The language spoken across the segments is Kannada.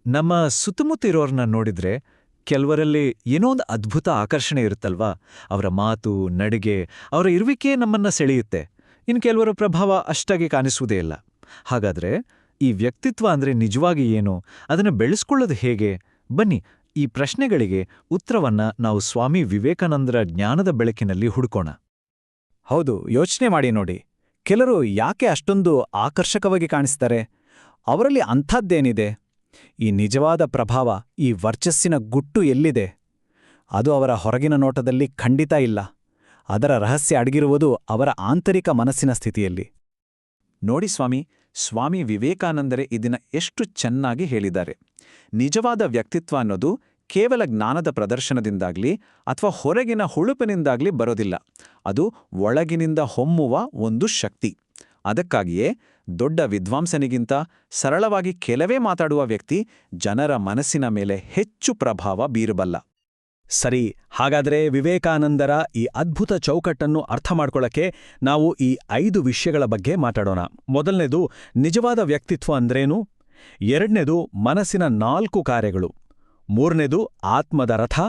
ನಮ್ಮ ಸುತ್ತಮುತ್ತ ಇರೋರ್ನ ನೋಡಿದ್ರೆ ಕೆಲವರಲ್ಲಿ ಏನೋ ಒಂದು ಅದ್ಭುತ ಆಕರ್ಷಣೆ ಇರುತ್ತಲ್ವಾ. ಅವರ ಮಾತು, ನಡಿಗೆ, ಅವರ ಇರುವಿಕೆ ನಮ್ಮನ್ನ ಸೆಳೆಯುತ್ತೆ. ಇನ್ನು ಕೆಲವರ ಪ್ರಭಾವ ಅಷ್ಟಾಗಿ ಕಾಣಿಸುವುದೇ ಇಲ್ಲ. ಹಾಗಾದ್ರೆ ಈ ವ್ಯಕ್ತಿತ್ವ ಅಂದ್ರೆ ನಿಜವಾಗಿ ಏನು, ಅದನ್ನು ಬೆಳೆಸ್ಕೊಳ್ಳೋದು ಹೇಗೆ? ಬನ್ನಿ, ಈ ಪ್ರಶ್ನೆಗಳಿಗೆ ಉತ್ತರವನ್ನ ನಾವು ಸ್ವಾಮಿ ವಿವೇಕಾನಂದರ ಜ್ಞಾನದ ಬೆಳಕಿನಲ್ಲಿ ಹುಡುಕೋಣ. ಹೌದು, ಯೋಚನೆ ಮಾಡಿ ನೋಡಿ. ಕೆಲವರು ಯಾಕೆ ಅಷ್ಟೊಂದು ಆಕರ್ಷಕವಾಗಿ ಕಾಣಿಸ್ತಾರೆ? ಅವರಲ್ಲಿ ಅಂಥದ್ದೇನಿದೆ? ಈ ನಿಜವಾದ ಪ್ರಭಾವ, ಈ ವರ್ಚಸ್ಸಿನ ಗುಟ್ಟು ಎಲ್ಲಿದೆ? ಅದು ಅವರ ಹೊರಗಿನ ನೋಟದಲ್ಲಿ ಖಂಡಿತ ಇಲ್ಲ. ಅದರ ರಹಸ್ಯ ಅಡಗಿರುವುದು ಅವರ ಆಂತರಿಕ ಮನಸ್ಸಿನ ಸ್ಥಿತಿಯಲ್ಲಿ. ನೋಡಿ ಸ್ವಾಮಿ ವಿವೇಕಾನಂದರೇ ಇದನ್ನ ಎಷ್ಟು ಚೆನ್ನಾಗಿ ಹೇಳಿದ್ದಾರೆ. ನಿಜವಾದ ವ್ಯಕ್ತಿತ್ವ ಅನ್ನೋದು ಕೇವಲ ಜ್ಞಾನದ ಪ್ರದರ್ಶನದಿಂದಾಗ್ಲಿ ಅಥವಾ ಹೊರಗಿನ ಹುಳುಪಿನಿಂದಾಗ್ಲಿ ಬರೋದಿಲ್ಲ. ಅದು ಒಳಗಿನಿಂದ ಹೊಮ್ಮುವ ಒಂದು ಶಕ್ತಿ. ಅದಕ್ಕಾಗಿಯೇ ದೊಡ್ಡ ವಿದ್ವಾಂಸನಿಗಿಂತ ಸರಳವಾಗಿ ಕೆಲವೇ ಮಾತಾಡುವ ವ್ಯಕ್ತಿ ಜನರ ಮನಸ್ಸಿನ ಮೇಲೆ ಹೆಚ್ಚು ಪ್ರಭಾವ ಬೀರಬಲ್ಲ. ಸರಿ, ಹಾಗಾದರೆ ವಿವೇಕಾನಂದರ ಈ ಅದ್ಭುತ ಚೌಕಟ್ಟನ್ನು ಅರ್ಥ ಮಾಡ್ಕೊಳ್ಳಕ್ಕೆ ನಾವು ಈ 5 ವಿಷಯಗಳ ಬಗ್ಗೆ ಮಾತಾಡೋಣ. ಮೊದಲನೇದು, ನಿಜವಾದ ವ್ಯಕ್ತಿತ್ವ ಅಂದ್ರೇನು? ಎರಡನೇದು, ಮನಸ್ಸಿನ 4 ಕಾರ್ಯಗಳು. ಮೂರನೇದು, ಆತ್ಮದ ರಥ.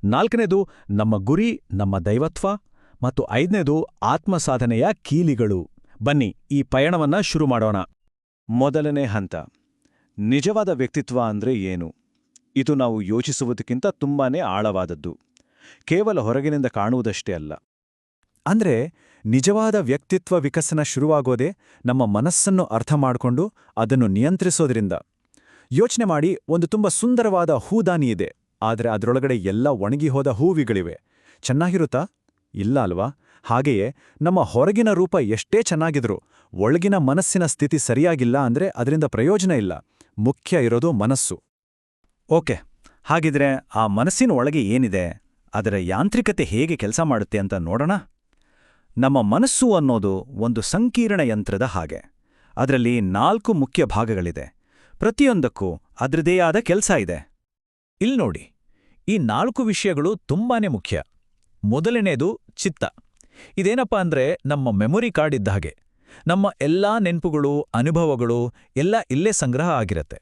ನಾಲ್ಕನೇದು, ನಮ್ಮ ಗುರಿ, ನಮ್ಮ ದೈವತ್ವ. ಮತ್ತು 5ನೇದು, ಆತ್ಮಸಾಧನೆಯ ಕೀಲಿಗಳು. ಬನ್ನಿ, ಈ ಪಯಣವನ್ನ ಶುರು ಮಾಡೋಣ. ಮೊದಲನೇ ಹಂತ, ನಿಜವಾದ ವ್ಯಕ್ತಿತ್ವ ಅಂದ್ರೆ ಏನು? ಇದು ನಾವು ಯೋಚಿಸುವುದಕ್ಕಿಂತ ತುಂಬಾನೇ ಆಳವಾದದ್ದು. ಕೇವಲ ಹೊರಗಿನಿಂದ ಕಾಣುವುದಷ್ಟೇ ಅಲ್ಲ. ಅಂದ್ರೆ ನಿಜವಾದ ವ್ಯಕ್ತಿತ್ವ ವಿಕಸನ ಶುರುವಾಗೋದೇ ನಮ್ಮ ಮನಸ್ಸನ್ನು ಅರ್ಥ ಮಾಡಿಕೊಂಡು ಅದನ್ನು ನಿಯಂತ್ರಿಸೋದ್ರಿಂದ. ಯೋಚನೆ ಮಾಡಿ, ಒಂದು ತುಂಬ ಸುಂದರವಾದ ಹೂದಾನಿ ಇದೆ, ಆದರೆ ಅದರೊಳಗಡೆ ಎಲ್ಲ ಒಣಗಿಹೋದ ಹೂವಿಗಳಿವೆ. ಚೆನ್ನಾಗಿರುತ್ತಾ? ಇಲ್ಲ ಅಲ್ವಾ? ಹಾಗೆಯೇ ನಮ್ಮ ಹೊರಗಿನ ರೂಪ ಎಷ್ಟೇ ಚೆನ್ನಾಗಿದ್ರೂ ಒಳಗಿನ ಮನಸ್ಸಿನ ಸ್ಥಿತಿ ಸರಿಯಾಗಿಲ್ಲ ಅಂದ್ರೆ ಅದರಿಂದ ಪ್ರಯೋಜನ ಇಲ್ಲ. ಮುಖ್ಯ ಇರೋದು ಮನಸ್ಸು. ಓಕೆ, ಹಾಗಿದ್ರೆ ಆ ಮನಸ್ಸಿನ ಒಳಗೆ ಏನಿದೆ, ಅದರ ಯಾಂತ್ರಿಕತೆ ಹೇಗೆ ಕೆಲಸ ಮಾಡುತ್ತೆ ಅಂತ ನೋಡೋಣ. ನಮ್ಮ ಮನಸ್ಸು ಅನ್ನೋದು ಒಂದು ಸಂಕೀರ್ಣ ಯಂತ್ರದ ಹಾಗೆ. ಅದರಲ್ಲಿ 4 ಮುಖ್ಯ ಭಾಗಗಳಿದೆ. ಪ್ರತಿಯೊಂದಕ್ಕೂ ಅದರದೇ ಆದ ಕೆಲಸ ಇದೆ. ಇಲ್ಲಿ ನೋಡಿ, ಈ 4 ವಿಷಯಗಳು ತುಂಬಾನೇ ಮುಖ್ಯ. ಮೊದಲನೇದು ಚಿತ್ತ. ಇದೇನಪ್ಪ ಅಂದ್ರೆ ನಮ್ಮ ಮೆಮೊರಿ ಕಾರ್ಡ್ ಇದ್ದ ಹಾಗೆ. ನಮ್ಮ ಎಲ್ಲಾ ನೆನ್ಪುಗಳು, ಅನುಭವಗಳು ಎಲ್ಲ ಇಲ್ಲೇ ಸಂಗ್ರಹ ಆಗಿರತ್ತೆ.